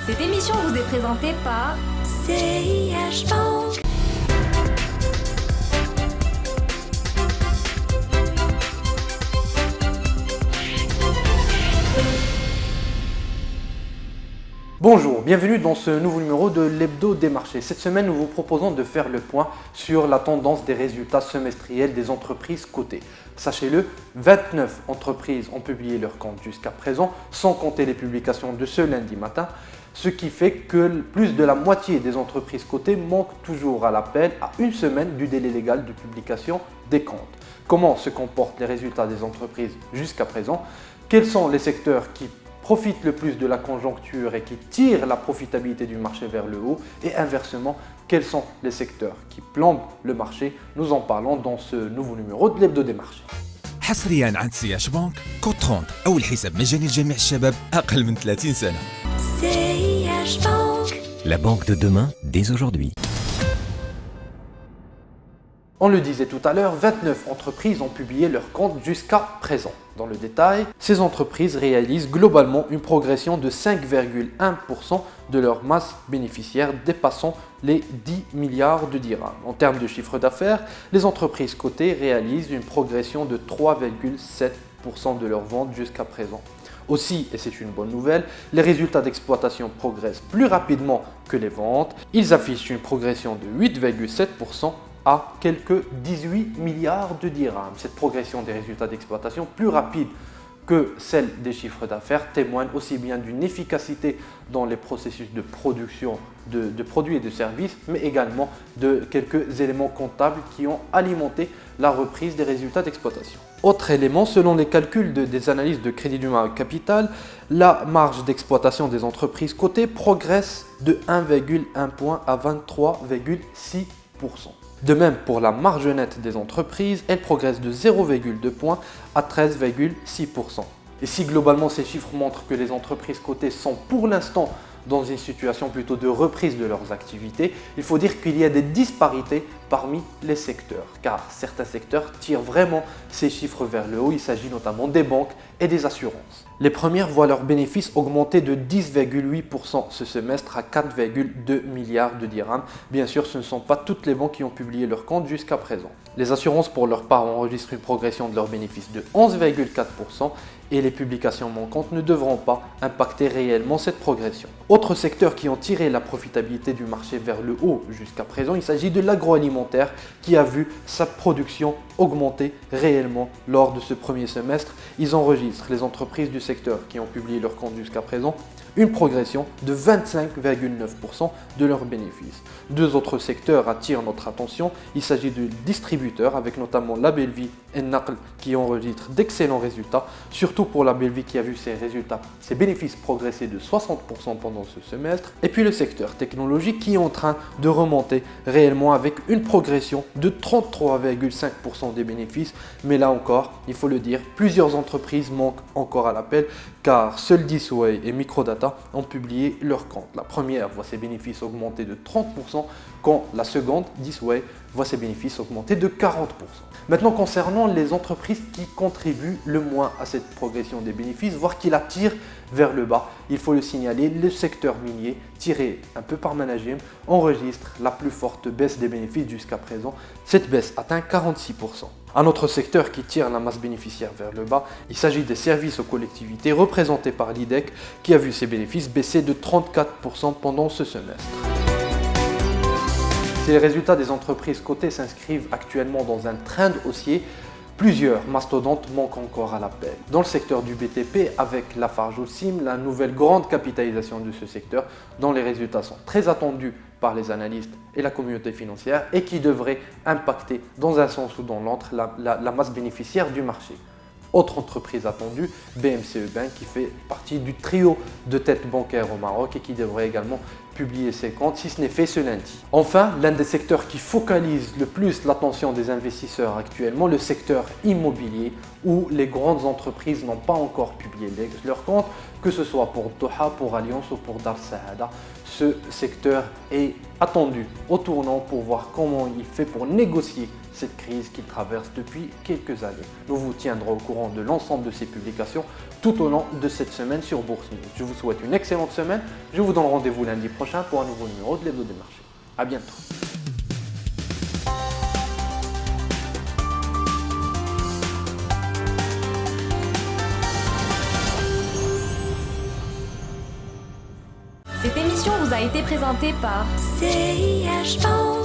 Cette émission vous est présentée par CIH Bank. Bonjour, bienvenue dans ce nouveau numéro de l'Hebdo des marchés. Cette semaine, nous vous proposons de faire le point sur la tendance des résultats semestriels des entreprises cotées. Sachez-le, 29 entreprises ont publié leurs comptes jusqu'à présent, sans compter les publications de ce lundi matin, ce qui fait que plus de la moitié des entreprises cotées manquent toujours à l'appel à une semaine du délai légal de publication des comptes. Comment se comportent les résultats des entreprises jusqu'à présent? Quels sont les secteurs qui profitent le plus de la conjoncture et qui tirent la profitabilité du marché vers le haut, et inversement, quels sont les secteurs qui plombent le marché? Nous en parlons dans ce nouveau numéro de l'Hebdo des marchés. حصريا عند سياش بنك كود 30 أول حساب مجاني لجميع الشباب أقل من 30 سنة. CIH Bank. La banque de demain, dès aujourd'hui. On le disait tout à l'heure, 29 entreprises ont publié leurs comptes jusqu'à présent. Dans le détail, ces entreprises réalisent globalement une progression de 5,1% de leur masse bénéficiaire, dépassant les 10 milliards de dirhams. En termes de chiffre d'affaires, les entreprises cotées réalisent une progression de 3,7% de leurs ventes jusqu'à présent. Aussi, et c'est une bonne nouvelle, les résultats d'exploitation progressent plus rapidement que les ventes. Ils affichent une progression de 8,7% à quelques 18 milliards de dirhams. Cette progression des résultats d'exploitation plus rapide que celle des chiffres d'affaires témoigne aussi bien d'une efficacité dans les processus de production de produits et de services, mais également de quelques éléments comptables qui ont alimenté la reprise des résultats d'exploitation. Autre élément, selon les calculs des analyses de crédit humain capital, la marge d'exploitation des entreprises cotées progresse de 1,1 point à 23,6%. De même, pour la marge nette des entreprises, elle progresse de 0,2 points à 13,6%. Et si globalement ces chiffres montrent que les entreprises cotées sont pour l'instant dans une situation plutôt de reprise de leurs activités, il faut dire qu'il y a des disparités parmi les secteurs, car certains secteurs tirent vraiment ces chiffres vers le haut. Il s'agit notamment des banques et des assurances. Les premières voient leurs bénéfices augmenter de 10,8% ce semestre à 4,2 milliards de dirhams. Bien sûr, ce ne sont pas toutes les banques qui ont publié leurs comptes jusqu'à présent. Les assurances, pour leur part, enregistrent une progression de leurs bénéfices de 11,4% et les publications manquantes ne devront pas impacter réellement cette progression. Autres secteurs qui ont tiré la profitabilité du marché vers le haut jusqu'à présent, il s'agit de l'agroalimentaire qui a vu sa production augmenter réellement lors de ce premier semestre. Ils enregistrent, les entreprises du secteur qui ont publié leurs comptes jusqu'à présent, une progression de 25,9% de leurs bénéfices. Deux autres secteurs attirent notre attention. Il s'agit de distributeurs avec notamment La Belle Vie et Naql qui enregistrent d'excellents résultats, surtout pour La Belle Vie qui a vu ses bénéfices progresser de 60% pendant ce semestre. Et puis le secteur technologique qui est en train de remonter réellement avec une progression de 33,5% des bénéfices. Mais là encore, il faut le dire, plusieurs entreprises manquent encore à l'appel car seuls Disway et Microdata ont publié leurs comptes. La première voit ses bénéfices augmenter de 30% quand la seconde, Disway, voit ses bénéfices augmenter de 40%. Maintenant, concernant les entreprises qui contribuent le moins à cette progression des bénéfices, voire qui la tirent vers le bas, il faut le signaler, le secteur minier, tiré un peu par Managem, enregistre la plus forte baisse des bénéfices jusqu'à présent. Cette baisse atteint 46%. Un autre secteur qui tire la masse bénéficiaire vers le bas, il s'agit des services aux collectivités représentés par l'IDEC qui a vu ses bénéfices baisser de 34% pendant ce semestre. Si les résultats des entreprises cotées s'inscrivent actuellement dans un trend haussier, plusieurs mastodontes manquent encore à l'appel. Dans le secteur du BTP, avec Lafarge Holcim, la nouvelle grande capitalisation de ce secteur, dont les résultats sont très attendus par les analystes et la communauté financière et qui devrait impacter dans un sens ou dans l'autre la masse bénéficiaire du marché. Autre entreprise attendue, BMCE Bank, qui fait partie du trio de têtes bancaires au Maroc et qui devrait également publier ses comptes, si ce n'est fait ce lundi. Enfin, l'un des secteurs qui focalise le plus l'attention des investisseurs actuellement, le secteur immobilier, où les grandes entreprises n'ont pas encore publié leurs comptes, que ce soit pour Doha, pour Allianz ou pour Dar Saada. Ce secteur est attendu au tournant pour voir comment il fait pour négocier cette crise qu'il traverse depuis quelques années. Nous vous tiendrons au courant de l'ensemble de ces publications tout au long de cette semaine sur Bourse News. Je vous souhaite une excellente semaine. Je vous donne rendez-vous lundi prochain pour un nouveau numéro de l'Hebdo des marchés. À bientôt. Cette émission vous a été présentée par CIH Bank.